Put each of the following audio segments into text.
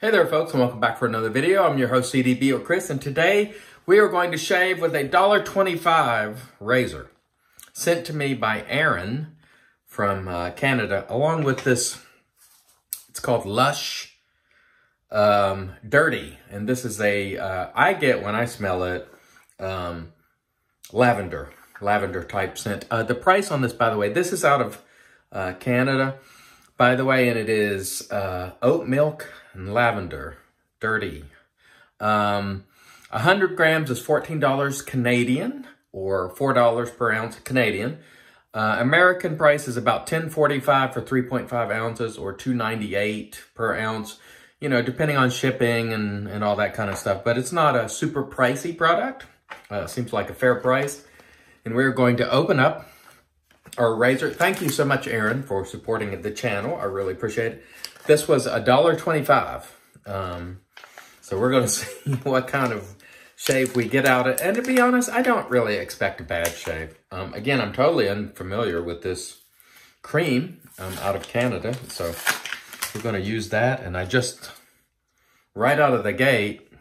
Hey there folks, and welcome back for another video. I'm your host CDB or Chris, and today we are going to shave with a $1.25 razor sent to me by Aaron from Canada, along with this, it's called Lush Dirty, and this is a, I get when I smell it, lavender type scent. The price on this, by the way, this is out of Canada, by the way, and it is oat milk and lavender, dirty. 100 grams is $14 Canadian, or $4 per ounce Canadian. American price is about $10.45 for 3.5 ounces, or $2.98 per ounce, you know, depending on shipping and all that kind of stuff. But it's not a super pricey product. Seems like a fair price. And we're going to open up our razor. Thank you so much, Aaron, for supporting the channel. I really appreciate it. This was $1.25. So we're going to see what kind of shave we get out of it. And to be honest, I don't really expect a bad shave. Again, I'm totally unfamiliar with this cream out of Canada. So we're going to use that. And I just, right out of the gate,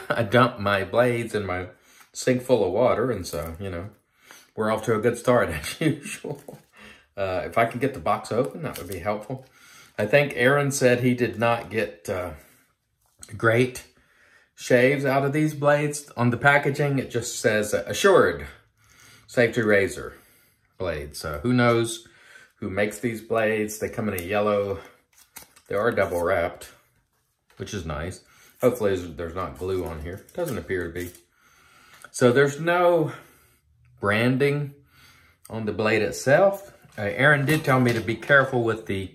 I dumped my blades in my sink full of water. And so, you know, we're off to a good start as usual. If I can get the box open, that would be helpful. I think Aaron said he did not get great shaves out of these blades. On the packaging, it just says Assured Safety Razor blades. So who knows who makes these blades? They come in a yellow. They are double wrapped, which is nice. Hopefully there's not glue on here. Doesn't appear to be. So there's no branding on the blade itself. Aaron did tell me to be careful with the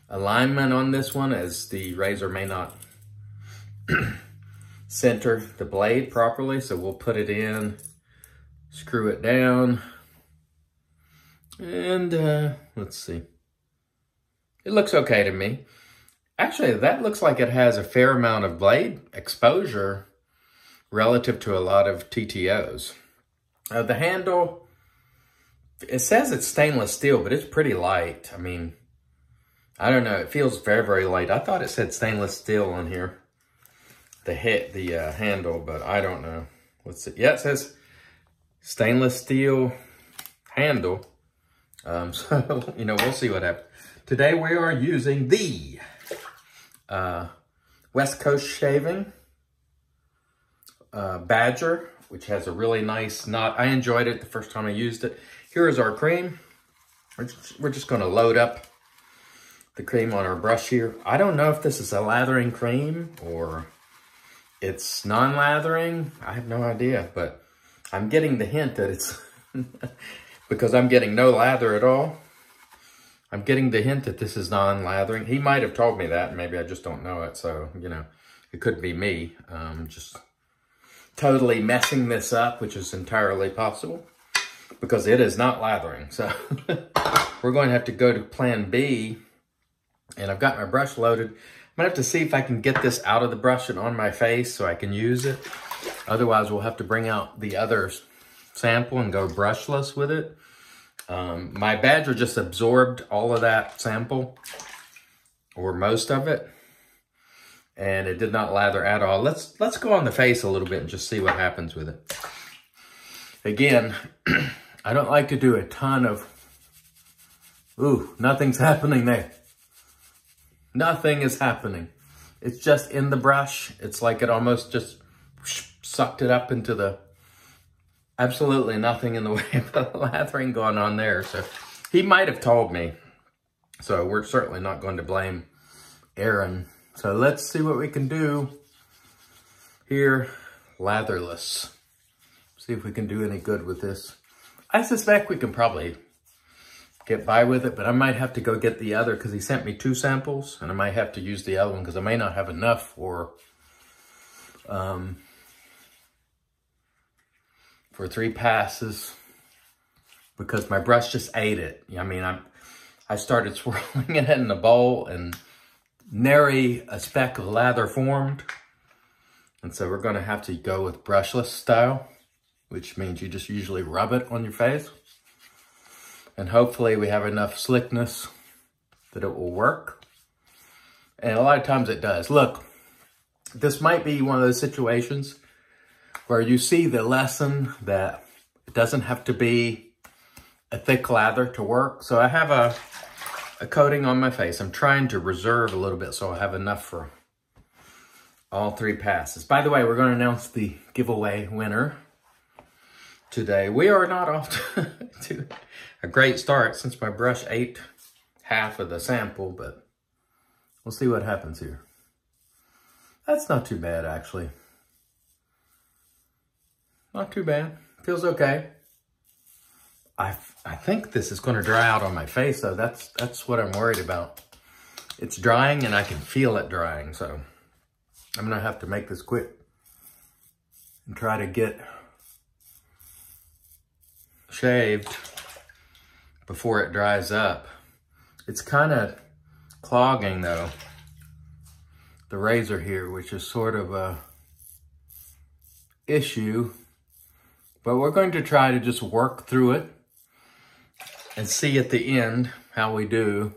alignment on this one, as the razor may not center the blade properly. So we'll put it in, screw it down, and let's see. It looks okay to me. Actually, that looks like it has a fair amount of blade exposure relative to a lot of TTOs. The handle, it says it's stainless steel, but it's pretty light. I mean, I don't know. It feels very, very light. I thought it said stainless steel on here, the handle, but I don't know. Let's see. Yeah, it says stainless steel handle. So, you know, we'll see what happens. Today we are using the West Coast Shaving Badger, which has a really nice knot. I enjoyed it the first time I used it. Here is our cream. We're just going to load up the cream on our brush here. I don't know if this is a lathering cream or it's non-lathering. I have no idea, but I'm getting the hint that it's, because I'm getting no lather at all, I'm getting the hint that this is non-lathering. He might have told me that, and maybe I just don't know it. So, you know, it could be me just totally messing this up, which is entirely possible, because it is not lathering. So we're going to have to go to plan B. And I've got my brush loaded. I'm gonna have to see if I can get this out of the brush and on my face so I can use it. Otherwise, we'll have to bring out the other sample and go brushless with it. My Badger just absorbed all of that sample, or most of it, and it did not lather at all. Let's go on the face a little bit and just see what happens with it. Again, I don't like to do a ton of, ooh, nothing's happening there. Nothing is happening. It's just in the brush. It's like it almost just sucked it up into the, absolutely nothing in the way of lathering going on there. So he might have told me. So we're certainly not going to blame Aaron. So let's see what we can do here, latherless. See if we can do any good with this. I suspect we can probably get by with it, but I might have to go get the other, because he sent me 2 samples, and I might have to use the other one because I may not have enough for 3 passes, because my brush just ate it. I mean, I started swirling it in the bowl, and nary a speck of lather formed. And so we're going to have to go with brushless style, which means you just usually rub it on your face. And hopefully we have enough slickness that it will work. And a lot of times it does. Look, this might be one of those situations where you see the lesson that it doesn't have to be a thick lather to work. So I have a coating on my face. I'm trying to reserve a little bit so I have enough for all 3 passes. By the way, we're going to announce the giveaway winner today. We are not off to a great start since my brush ate half of the sample, but we'll see what happens here. That's not too bad, actually. Not too bad. Feels okay. I think this is going to dry out on my face, though. That's what I'm worried about. It's drying, and I can feel it drying, so I'm going to have to make this quick and try to get shaved before it dries up. It's kind of clogging, though, the razor here, which is sort of a issue. But we're going to try to just work through it and see at the end how we do.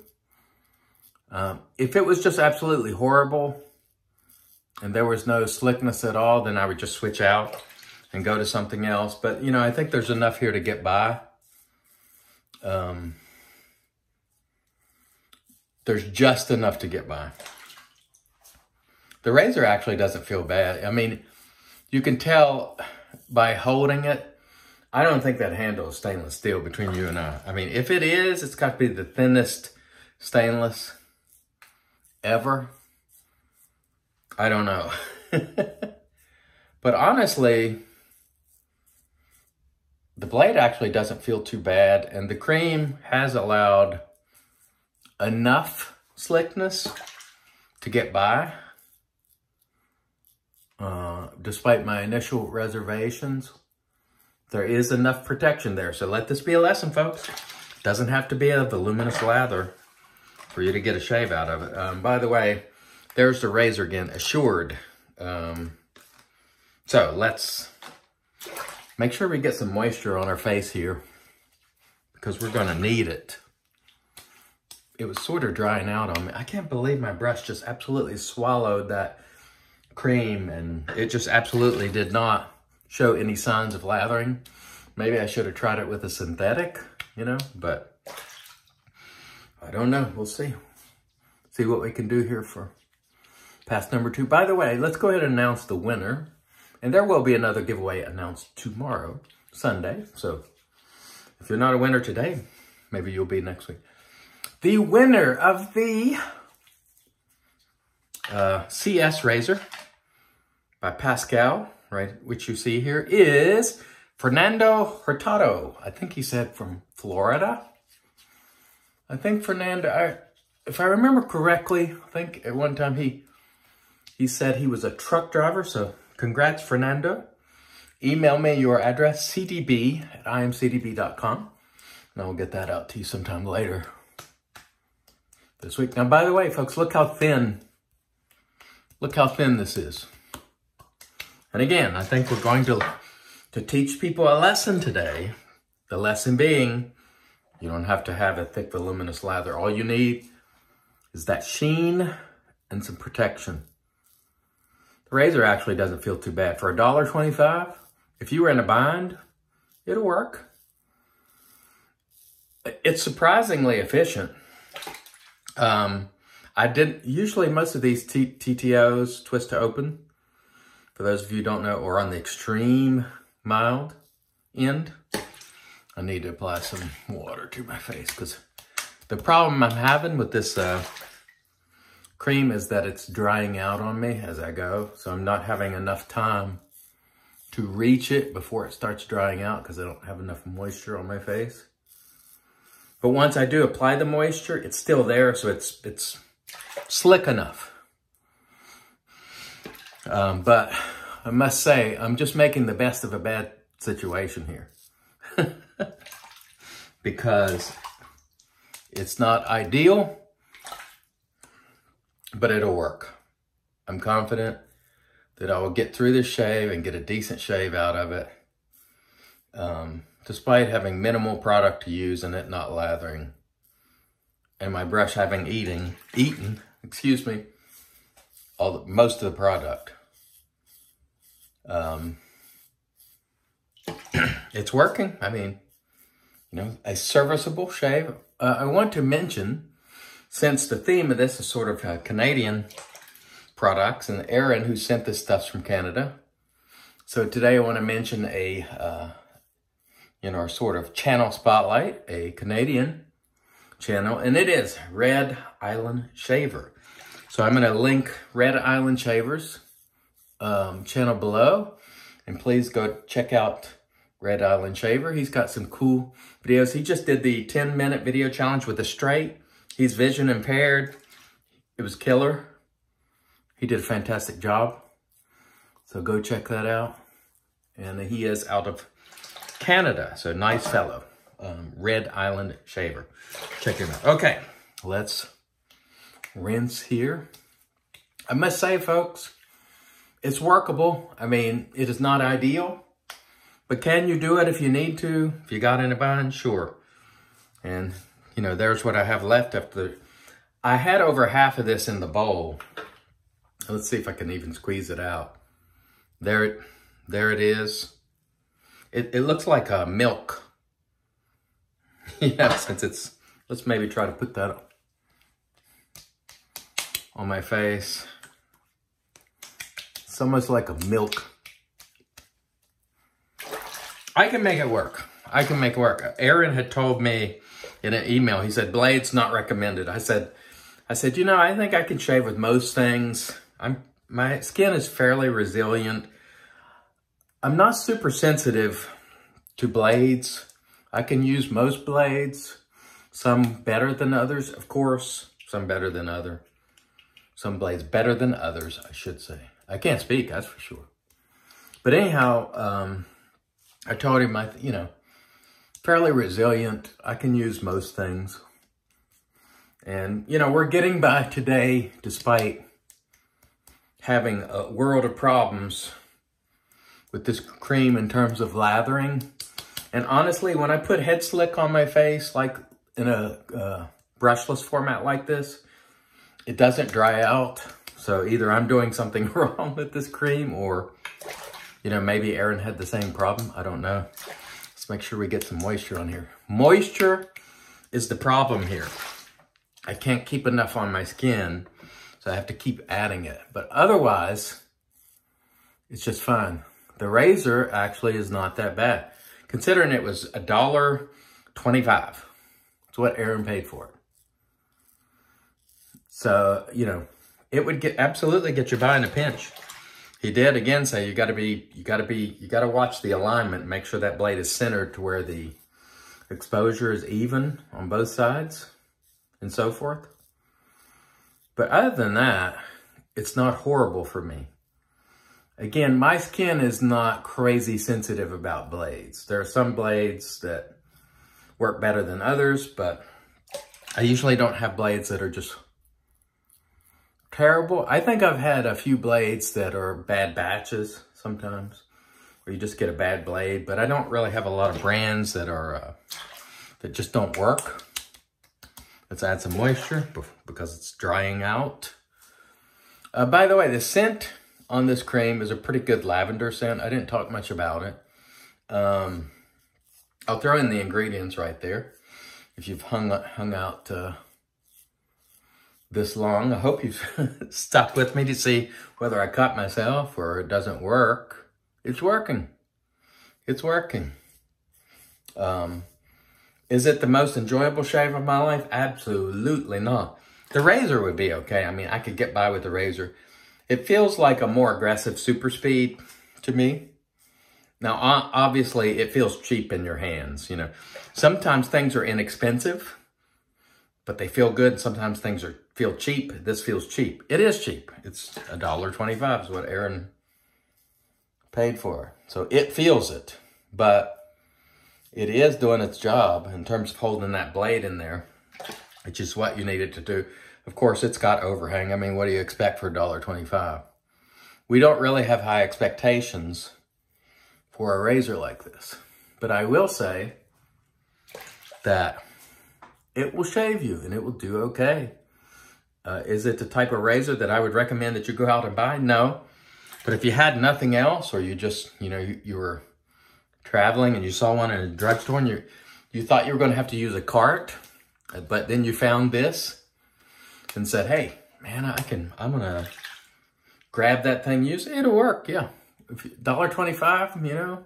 If it was just absolutely horrible and there was no slickness at all, then I would just switch out and go to something else. But, you know, I think there's enough here to get by. There's just enough to get by. The razor actually doesn't feel bad. I mean, you can tell by holding it. I don't think that handle is stainless steel between you and I. I mean, if it is, it's got to be the thinnest stainless ever. I don't know. But honestly, the blade actually doesn't feel too bad, and the cream has allowed enough slickness to get by, despite my initial reservations. There is enough protection there, so let this be a lesson, folks. Doesn't have to be a voluminous lather for you to get a shave out of it. By the way, there's the razor again, Assured. So let's make sure we get some moisture on our face here, because we're gonna need it. It was sort of drying out on me. I can't believe my brush just absolutely swallowed that cream, and it just absolutely did not show any signs of lathering. Maybe I should have tried it with a synthetic, you know, but I don't know. We'll see. See what we can do here for pass number 2. By the way, let's go ahead and announce the winner. And there will be another giveaway announced tomorrow, Sunday. So if you're not a winner today, maybe you'll be next week. The winner of the CS razor by Pascal, right, which you see here, is Fernando Hurtado. I think he said from Florida. I think Fernando, if I remember correctly, I think at one time he said he was a truck driver. So congrats, Fernando. Email me your address, cdb@imcdb.com, and I'll get that out to you sometime later this week. Now, by the way, folks, look how thin this is. And again, I think we're going to teach people a lesson today. The lesson being, you don't have to have a thick, voluminous lather. All you need is that sheen and some protection. The razor actually doesn't feel too bad. For $1.25, if you were in a bind, it'll work. It's surprisingly efficient. Usually most of these TTOs, twist to open, for those of you who don't know, or on the extreme mild end. I need to apply some water to my face, because the problem I'm having with this cream is that it's drying out on me as I go. So I'm not having enough time to reach it before it starts drying out, because I don't have enough moisture on my face. But once I do apply the moisture, it's still there, so it's slick enough. But I must say, I'm just making the best of a bad situation here. Because it's not ideal, but it'll work. I'm confident that I will get through this shave and get a decent shave out of it. Despite having minimal product to use and it not lathering. And my brush having eaten, most of the product. It's working. I mean, you know, a serviceable shave. I want to mention, since the theme of this is sort of Canadian products, and Aaron, who sent this stuff's from Canada. So today I want to mention a, you know, our sort of channel spotlight, a Canadian channel, and it is Red Island Shaver. So I'm going to link Red Island Shaver's channel below, and please go check out Red Island Shaver. He's got some cool videos. He just did the 10-minute video challenge with a straight. He's vision impaired. It was killer. He did a fantastic job. So go check that out. And he is out of Canada. So nice fellow. Red Island Shaver. Check him out. Okay, let's rinse here. I must say, folks, it's workable. I mean, it is not ideal. But can you do it if you need to? If you got in a bind? Sure. And, you know, there's what I have left after. I had over half of this in the bowl. Let's see if I can even squeeze it out. There it is. It looks like a milk. Yeah, since it's, let's maybe try to put that on my face. It's almost like a milk. I can make it work. I can make it work. Aaron had told me in an email, he said, blades not recommended. I said, you know, I think I can shave with most things. My skin is fairly resilient. I'm not super sensitive to blades. I can use most blades. Some better than others, of course. Some better than others. Some blades better than others, I should say. I can't speak, that's for sure. But anyhow, I told him, you know, fairly resilient. I can use most things. And, you know, we're getting by today despite having a world of problems with this cream in terms of lathering. And honestly, when I put head slick on my face, like in a brushless format like this, it doesn't dry out. So either I'm doing something wrong with this cream, or, you know, maybe Aaron had the same problem. I don't know. Let's make sure we get some moisture on here. Moisture is the problem here. I can't keep enough on my skin, so I have to keep adding it. But otherwise, it's just fine. The razor actually is not that bad, considering it was $1.25. That's what Aaron paid for it. So, you know, it would absolutely get you by in a pinch. He did again say you gotta watch the alignment, make sure that blade is centered to where the exposure is even on both sides and so forth. But other than that, it's not horrible for me. Again, my skin is not crazy sensitive about blades. There are some blades that work better than others, but I usually don't have blades that are just terrible. I think I've had a few blades that are bad batches sometimes, where you just get a bad blade, but I don't really have a lot of brands that are that just don't work. Let's add some moisture because it's drying out. By the way, the scent on this cream is a pretty good lavender scent. I didn't talk much about it. I'll throw in the ingredients right there. If you've hung out this long, I hope you've stuck with me to see whether I cut myself or it doesn't work. It's working. It's working. Is it the most enjoyable shave of my life? Absolutely not. The razor would be okay. I mean, I could get by with the razor. It feels like a more aggressive super speed to me. Now, obviously, it feels cheap in your hands, you know. Sometimes things are inexpensive, but they feel good. Sometimes things feel cheap. This feels cheap. It is cheap. It's $1.25 is what Aaron paid for. So it feels it, but it is doing its job in terms of holding that blade in there, which is what you need it to do. Of course, it's got overhang. I mean, what do you expect for $1.25? We don't really have high expectations for a razor like this. But I will say that it will shave you and it will do okay. Is it the type of razor that I would recommend that you go out and buy? No. But if you had nothing else, or you just, you were traveling and you saw one in a drugstore and you thought you were going to have to use a cart, but then you found this and said, hey, man, I'm going to grab that thing, use it. It'll work, yeah. $1.25,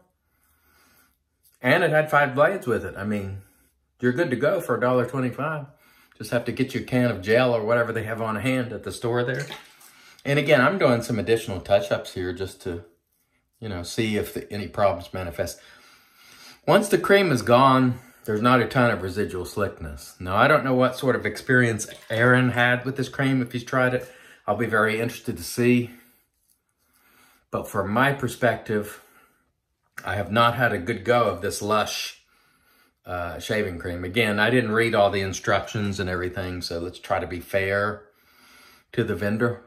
and it had 5 blades with it. I mean, you're good to go for $1.25. Just have to get you a can of gel or whatever they have on hand at the store there. And again, I'm doing some additional touch-ups here just to, see if any problems manifest. Once the cream is gone, there's not a ton of residual slickness. Now, I don't know what sort of experience Aaron had with this cream if he's tried it. I'll be very interested to see. But from my perspective, I have not had a good go of this Lush shaving cream. Again, I didn't read all the instructions and everything, so let's try to be fair to the vendor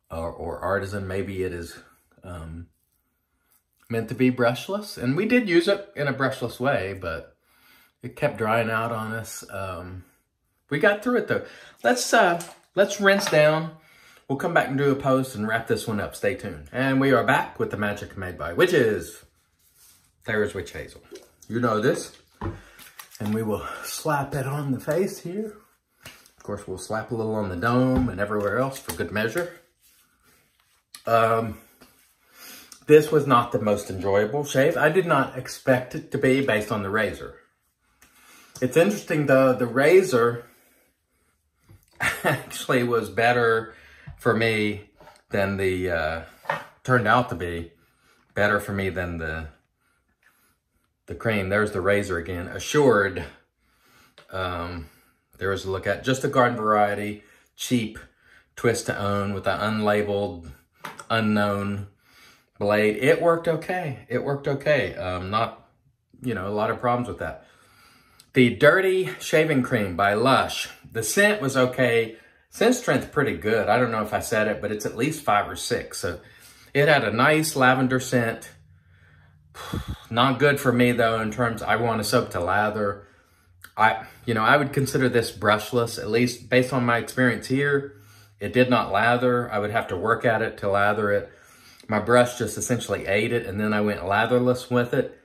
or artisan. Maybe it is meant to be brushless, and we did use it in a brushless way, but it kept drying out on us. We got through it though. Let's rinse down. We'll come back and do a post and wrap this one up. Stay tuned. And we are back with the magic made by witches. There's witch hazel. You know this. And we will slap it on the face here. Of course, we'll slap a little on the dome and everywhere else for good measure. This was not the most enjoyable shave. I did not expect it to be based on the razor. It's interesting though, the razor actually was better for me than turned out to be better for me than the cream. There's the razor again. Assured, there was a look at just a garden variety, cheap twist to own with an unlabeled, unknown blade. It worked okay. It worked okay. Not, a lot of problems with that. The Dirty Shaving Cream by Lush. The scent was okay. Scent strength pretty good. I don't know if I said it, but it's at least 5 or 6. So it had a nice lavender scent. Not good for me though, in terms I want to soak to lather. I would consider this brushless, at least based on my experience here. It did not lather. I would have to work at it to lather it. My brush just essentially ate it, and then I went latherless with it.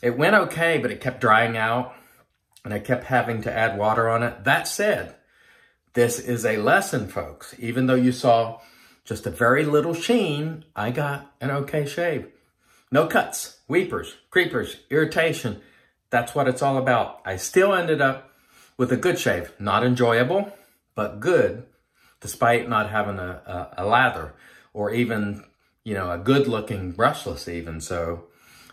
It went okay, but it kept drying out, and I kept having to add water on it. That said, this is a lesson, folks. Even though you saw just a very little sheen, I got an okay shave. No cuts, weepers, creepers, irritation. That's what it's all about. I still ended up with a good shave. Not enjoyable, but good, despite not having a lather or even, a good-looking brushless even. So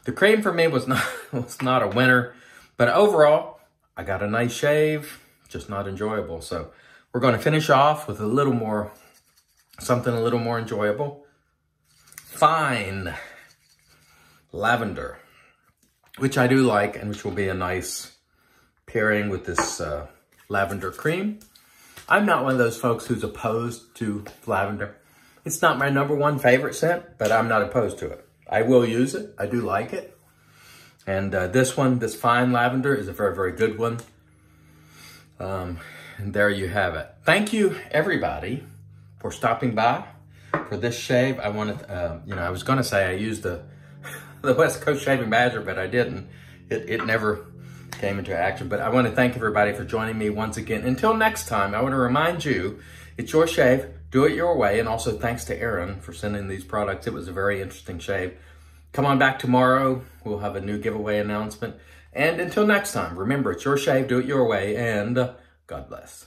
the cream for me was not a winner. But overall, I got a nice shave, just not enjoyable. So we're going to finish off with something a little more enjoyable. Fine lavender, which I do like, and which will be a nice pairing with this lavender cream. I'm not one of those folks who's opposed to lavender. It's not my #1 favorite scent, but I'm not opposed to it. I will use it. I do like it. And this fine lavender is a very, very good one. And there you have it. Thank you, everybody, for stopping by for this shave. I wanted, I was going to say I used the West Coast Shaving Badger, but I didn't. It never came into action. But I want to thank everybody for joining me once again. Until next time, I want to remind you, it's your shave. Do it your way. And also thanks to Aaron for sending these products. It was a very interesting shave. Come on back tomorrow. We'll have a new giveaway announcement. And until next time, remember, it's your shave. Do it your way. And God bless.